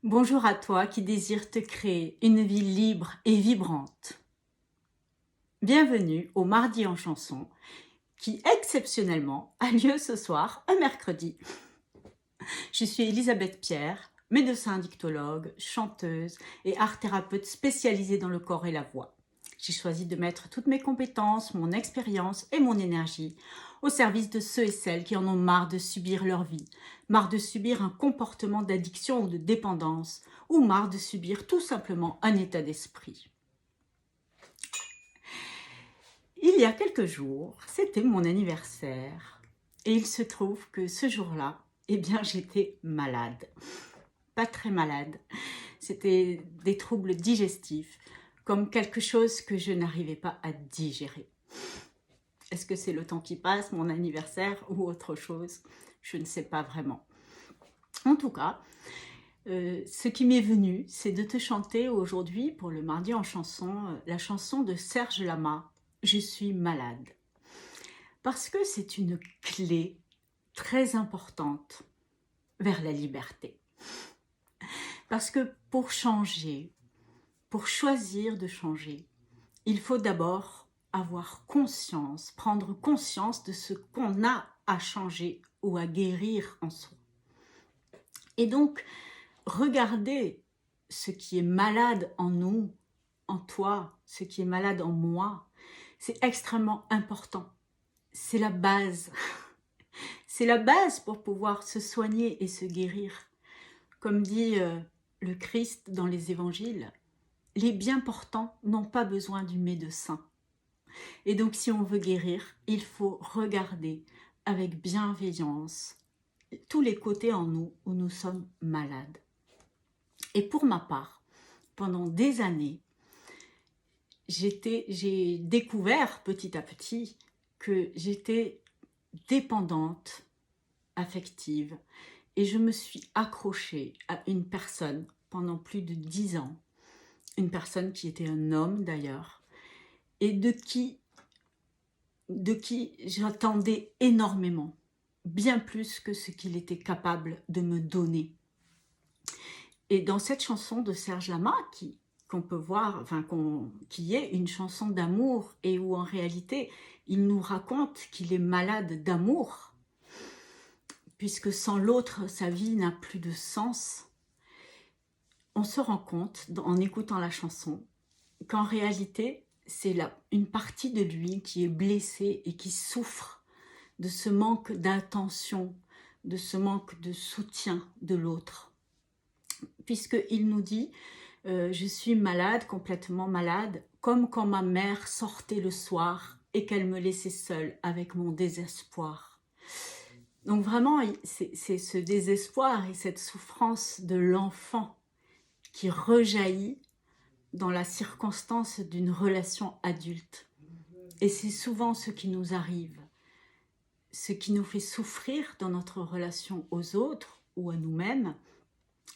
Bonjour à toi qui désire te créer une vie libre et vibrante. Bienvenue au Mardi en chanson qui exceptionnellement a lieu ce soir, un mercredi. Je suis Elisabeth Pierre, médecin dictologue, chanteuse et art thérapeute spécialisée dans le corps et la voix. J'ai choisi de mettre toutes mes compétences, mon expérience et mon énergie au service de ceux et celles qui en ont marre de subir leur vie, marre de subir un comportement d'addiction ou de dépendance, ou marre de subir tout simplement un état d'esprit. Il y a quelques jours, c'était mon anniversaire, et il se trouve que ce jour-là, j'étais malade. Pas très malade. C'était des troubles digestifs, comme quelque chose que je n'arrivais pas à digérer. Est-ce que c'est le temps qui passe, mon anniversaire ou autre chose? Je ne sais pas vraiment. En tout cas, ce qui m'est venu, c'est de te chanter aujourd'hui, pour le Mardi en chanson, la chanson de Serge Lama, « Je suis malade ». Parce que c'est une clé très importante vers la liberté. Parce que pour changer, pour choisir de changer, il faut d'abord avoir conscience, prendre conscience de ce qu'on a à changer ou à guérir en soi. Et donc, regarder ce qui est malade en nous, en toi, ce qui est malade en moi, c'est extrêmement important. C'est la base. C'est la base pour pouvoir se soigner et se guérir. Comme dit le Christ dans les évangiles, les bien portants n'ont pas besoin du médecin. Et donc, si on veut guérir, il faut regarder avec bienveillance tous les côtés en nous où nous sommes malades. Et pour ma part, pendant des années, j'ai découvert petit à petit que j'étais dépendante affective et je me suis accrochée à une personne pendant plus de 10 ans, une personne qui était un homme d'ailleurs, et de qui j'attendais énormément, bien plus que ce qu'il était capable de me donner. Et dans cette chanson de Serge Lama, qu'on peut voir, qui est une chanson d'amour et où en réalité il nous raconte qu'il est malade d'amour, puisque sans l'autre sa vie n'a plus de sens, on se rend compte en écoutant la chanson qu'en réalité c'est une partie de lui qui est blessée et qui souffre de ce manque d'attention, de ce manque de soutien de l'autre. Puisqu'il nous dit « Je suis malade, complètement malade, comme quand ma mère sortait le soir et qu'elle me laissait seule avec mon désespoir. » Donc vraiment, c'est ce désespoir et cette souffrance de l'enfant qui rejaillit dans la circonstance d'une relation adulte. Et c'est souvent ce qui nous arrive. Ce qui nous fait souffrir dans notre relation aux autres ou à nous-mêmes,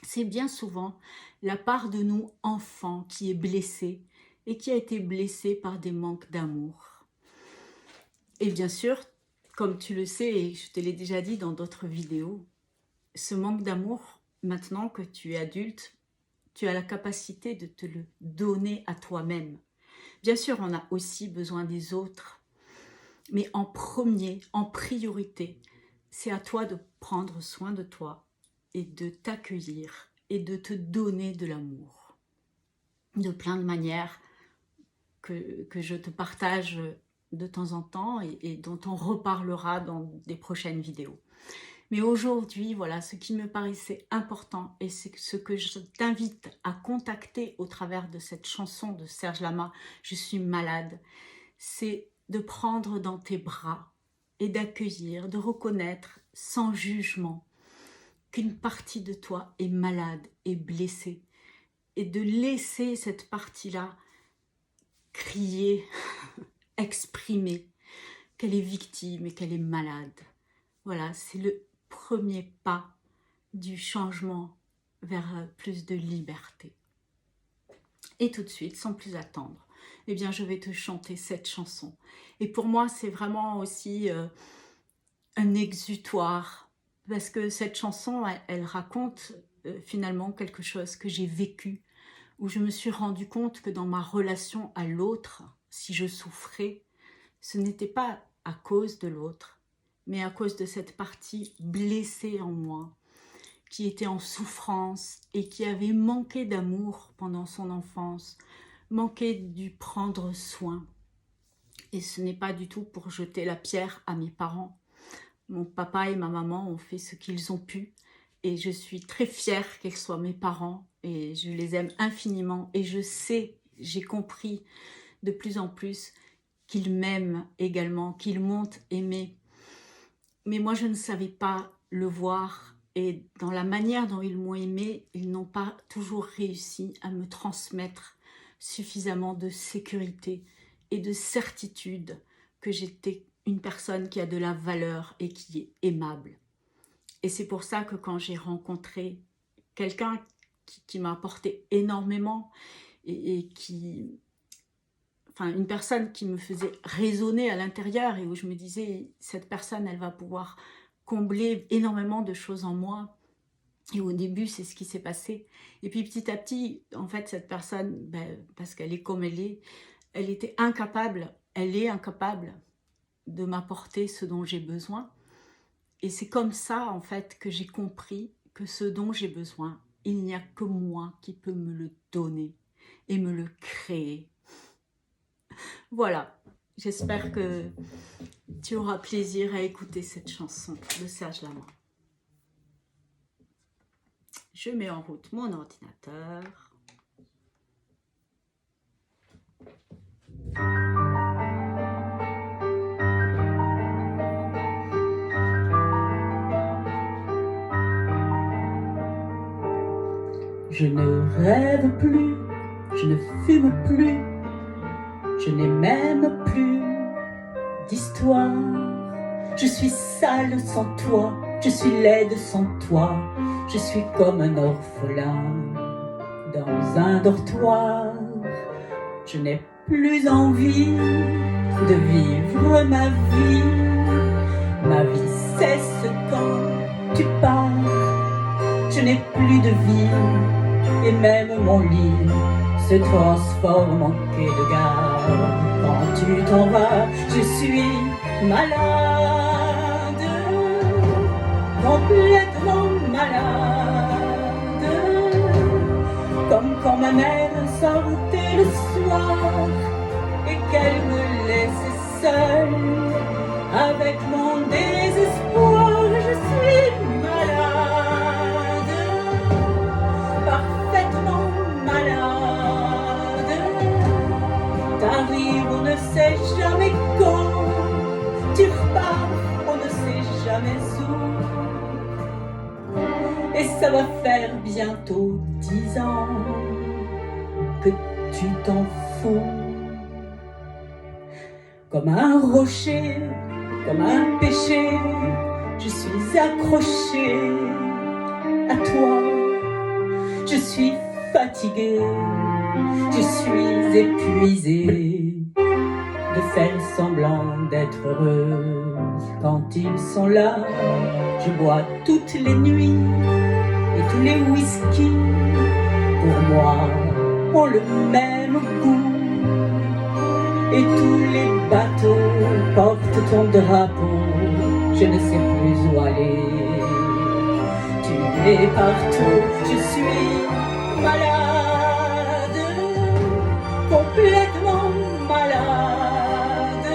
c'est bien souvent la part de nous, enfants, qui est blessée et qui a été blessée par des manques d'amour. Et bien sûr, comme tu le sais, et je te l'ai déjà dit dans d'autres vidéos, ce manque d'amour, maintenant que tu es adulte, tu as la capacité de te le donner à toi-même. Bien sûr, on a aussi besoin des autres, mais en premier, en priorité, c'est à toi de prendre soin de toi et de t'accueillir et de te donner de l'amour. De plein de manières que je te partage de temps en temps et dont on reparlera dans des prochaines vidéos. Mais aujourd'hui, voilà, ce qui me paraissait important et c'est ce que je t'invite à contacter au travers de cette chanson de Serge Lama, « Je suis malade », c'est de prendre dans tes bras et d'accueillir, de reconnaître sans jugement qu'une partie de toi est malade et blessée et de laisser cette partie-là crier, exprimer qu'elle est victime et qu'elle est malade. Voilà, c'est le premier pas du changement vers plus de liberté. Et tout de suite, sans plus attendre, eh bien, je vais te chanter cette chanson. Et pour moi, c'est vraiment aussi un exutoire, parce que cette chanson, elle raconte finalement quelque chose que j'ai vécu, où je me suis rendu compte que dans ma relation à l'autre, si je souffrais, ce n'était pas à cause de l'autre, mais à cause de cette partie blessée en moi, qui était en souffrance et qui avait manqué d'amour pendant son enfance, manqué du prendre soin. Et ce n'est pas du tout pour jeter la pierre à mes parents. Mon papa et ma maman ont fait ce qu'ils ont pu et je suis très fière qu'ils soient mes parents et je les aime infiniment et je sais, j'ai compris de plus en plus qu'ils m'aiment également, qu'ils m'ont aimé. Mais moi, je ne savais pas le voir et dans la manière dont ils m'ont aimé, ils n'ont pas toujours réussi à me transmettre suffisamment de sécurité et de certitude que j'étais une personne qui a de la valeur et qui est aimable. Et c'est pour ça que quand j'ai rencontré quelqu'un qui m'a apporté énormément et qui... Enfin, une personne qui me faisait résonner à l'intérieur et où je me disais, cette personne, elle va pouvoir combler énormément de choses en moi. Et au début, c'est ce qui s'est passé. Et puis petit à petit, en fait, cette personne, parce qu'elle est comme elle était incapable, elle est incapable de m'apporter ce dont j'ai besoin. Et c'est comme ça, en fait, que j'ai compris que ce dont j'ai besoin, il n'y a que moi qui peux me le donner et me le créer. Voilà, j'espère que tu auras plaisir à écouter cette chanson de Serge Lama. Je mets en route mon ordinateur. Je ne rêve plus, je ne fume plus, je n'ai même plus d'histoire. Je suis sale sans toi, je suis laide sans toi, je suis comme un orphelin dans un dortoir. Je n'ai plus envie de vivre ma vie cesse quand tu pars. Je n'ai plus de vie et même mon lit se transforme en quai de gare. Quand tu t'en vas, je suis malade, complètement malade, comme quand ma mère sortait le soir et qu'elle me laissait seule avec mon désespoir. Je suis malade, parfaitement malade. T'arrives, on ne sait jamais quand, tu repars, on ne sait jamais où. Et ça va faire bientôt 10 ans que tu t'en fous. Comme un rocher, comme un péché, je suis accrochée à toi. Je suis fatiguée, je suis épuisée de faire semblant d'être heureuse. Quand ils sont là, je bois toutes les nuits et tous les whisky, pour moi, ont le même goût. Et tous les bateaux portent ton drapeau, je ne sais plus où aller. Tu es partout, je suis malade, complètement malade.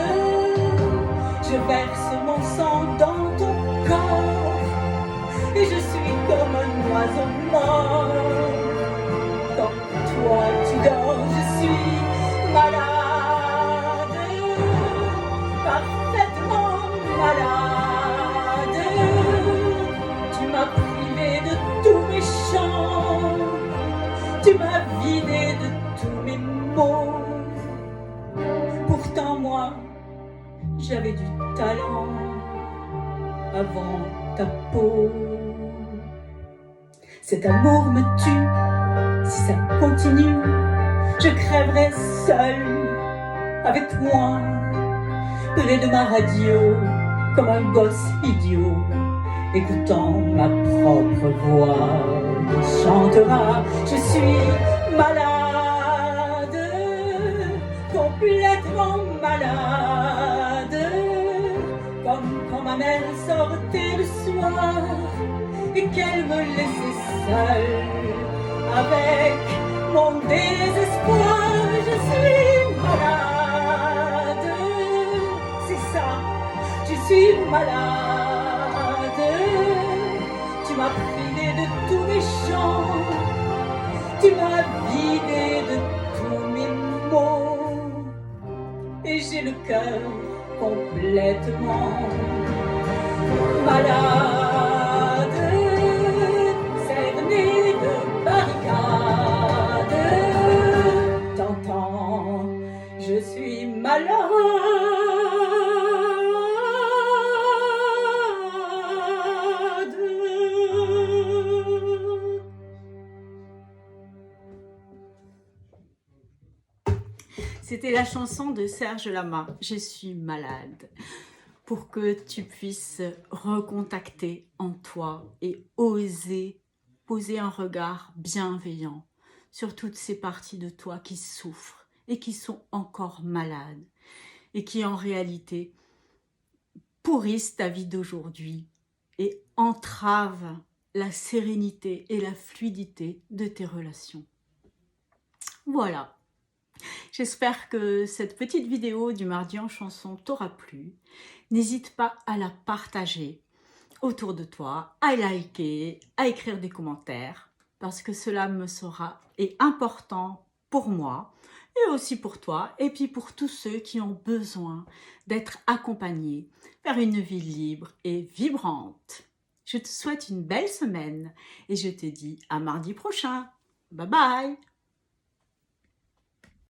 Je verse mon sang dans ton corps et je suis comme un oiseau mort. Quand toi tu dors, je suis malade, parfaitement malade. Tu m'as privé de tous mes chants, tu m'as vidé de tous mes mots. Pourtant moi, j'avais du talent avant ta peau. Cet amour me tue, si ça continue, je crèverai seule avec moi, près de ma radio, comme un gosse idiot, écoutant ma propre voix. restera. Je suis malade, complètement malade, comme quand ma mère sortait le soir et qu'elle me laissait seule avec mon désespoir. Je suis malade, c'est ça, je suis malade. Tu m'as privé de tous mes chants, tu m'as vidé de tous mes mots, et j'ai le cœur complètement malade. Cerné de barricades, t'entends, je suis malade. C'était la chanson de Serge Lama, « Je suis malade », pour que tu puisses recontacter en toi et oser poser un regard bienveillant sur toutes ces parties de toi qui souffrent et qui sont encore malades et qui en réalité pourrissent ta vie d'aujourd'hui et entravent la sérénité et la fluidité de tes relations. Voilà. J'espère que cette petite vidéo du mardi en chanson t'aura plu. N'hésite pas à la partager autour de toi, à liker, à écrire des commentaires, parce que cela me sera important pour moi et aussi pour toi, et puis pour tous ceux qui ont besoin d'être accompagnés vers une vie libre et vibrante. Je te souhaite une belle semaine et je te dis à mardi prochain. Bye bye!